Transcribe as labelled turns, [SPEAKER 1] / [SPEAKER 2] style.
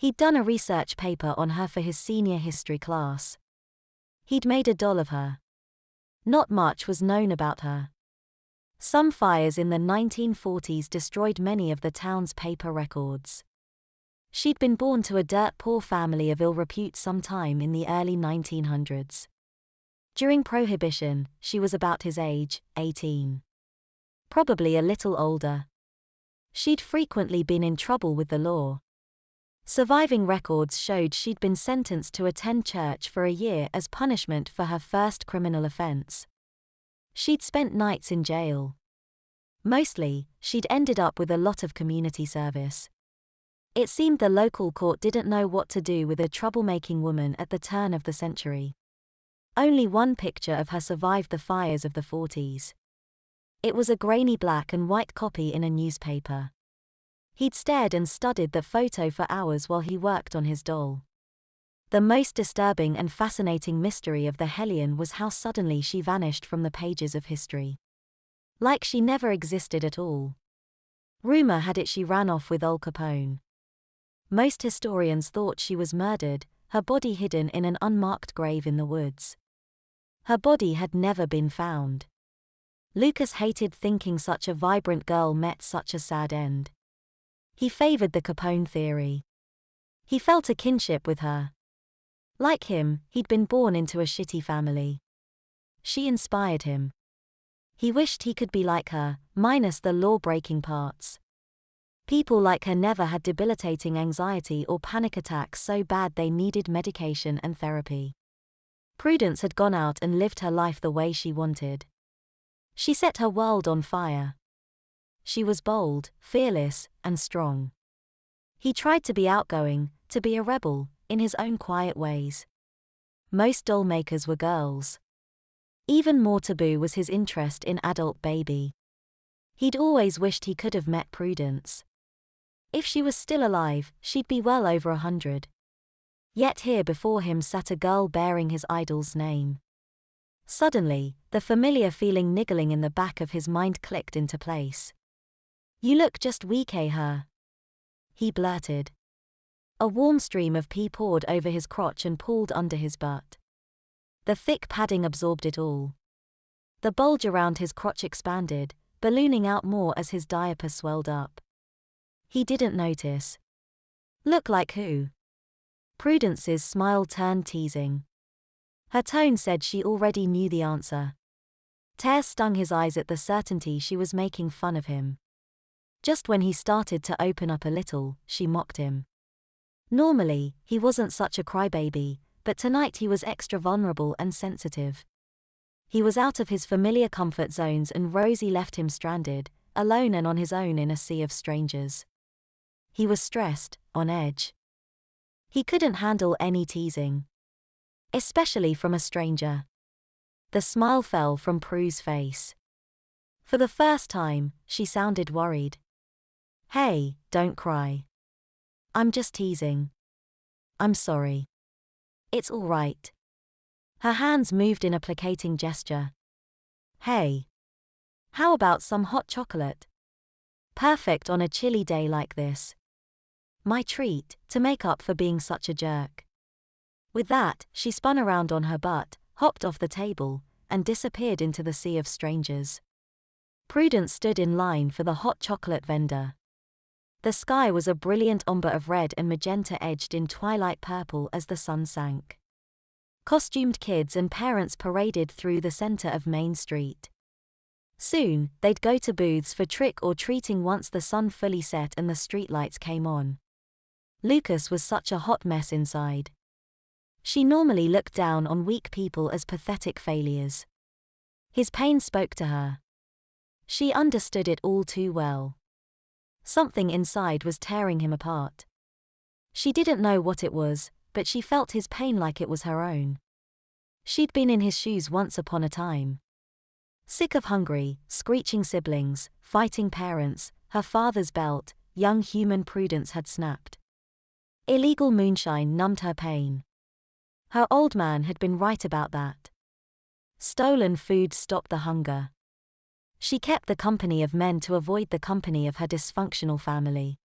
[SPEAKER 1] He'd done a research paper on her for his senior history class. He'd made a doll of her. Not much was known about her. Some fires in the 1940s destroyed many of the town's paper records. She'd been born to a dirt-poor family of ill repute sometime in the early 1900s. During Prohibition, she was about his age, 18. Probably a little older. She'd frequently been in trouble with the law. Surviving records showed she'd been sentenced to attend church for a year as punishment for her first criminal offense. She'd spent nights in jail. Mostly, she'd ended up with a lot of community service. It seemed the local court didn't know what to do with a troublemaking woman at the turn of the century. Only one picture of her survived the fires of the 40s. It was a grainy black and white copy in a newspaper. He'd stared and studied the photo for hours while he worked on his doll. The most disturbing and fascinating mystery of the Hellion was how suddenly she vanished from the pages of history. Like she never existed at all. Rumor had it she ran off with Al Capone. Most historians thought she was murdered, her body hidden in an unmarked grave in the woods. Her body had never been found. Lucas hated thinking such a vibrant girl met such a sad end. He favored the Capone theory. He felt a kinship with her. Like him, he'd been born into a shitty family. She inspired him. He wished he could be like her, minus the law-breaking parts. People like her never had debilitating anxiety or panic attacks so bad they needed medication and therapy. Prudence had gone out and lived her life the way she wanted. She set her world on fire. She was bold, fearless, and strong. He tried to be outgoing, to be a rebel, in his own quiet ways. Most doll makers were girls. Even more taboo was his interest in adult Baby. He'd always wished he could have met Prudence. If she was still alive, she'd be well over 100. Yet here before him sat a girl bearing his idol's name. Suddenly, the familiar feeling niggling in the back of his mind clicked into place. "You look just weak, her," he blurted. A warm stream of pee poured over his crotch and pooled under his butt. The thick padding absorbed it all. The bulge around his crotch expanded, ballooning out more as his diaper swelled up. He didn't notice. "Look like who?" Prudence's smile turned teasing. Her tone said she already knew the answer. Tears stung his eyes at the certainty she was making fun of him. Just when he started to open up a little, she mocked him. Normally, he wasn't such a crybaby, but tonight he was extra vulnerable and sensitive. He was out of his familiar comfort zones and Rosie left him stranded, alone and on his own in a sea of strangers. He was stressed, on edge. He couldn't handle any teasing. Especially from a stranger. The smile fell from Prue's face. For the first time, she sounded worried. "Hey, don't cry. I'm just teasing. I'm sorry. It's all right." Her hands moved in a placating gesture. "Hey. How about some hot chocolate? Perfect on a chilly day like this. My treat, to make up for being such a jerk." With that, she spun around on her butt, hopped off the table, and disappeared into the sea of strangers. Prudence stood in line for the hot chocolate vendor. The sky was a brilliant ombre of red and magenta edged in twilight purple as the sun sank. Costumed kids and parents paraded through the center of Main Street. Soon, they'd go to booths for trick-or-treating once the sun fully set and the streetlights came on. Lucas was such a hot mess inside. She normally looked down on weak people as pathetic failures. His pain spoke to her. She understood it all too well. Something inside was tearing him apart. She didn't know what it was, but she felt his pain like it was her own. She'd been in his shoes once upon a time. Sick of hungry, screeching siblings, fighting parents, her father's belt, young human Prudence had snapped. Illegal moonshine numbed her pain. Her old man had been right about that. Stolen food stopped the hunger. She kept the company of men to avoid the company of her dysfunctional family.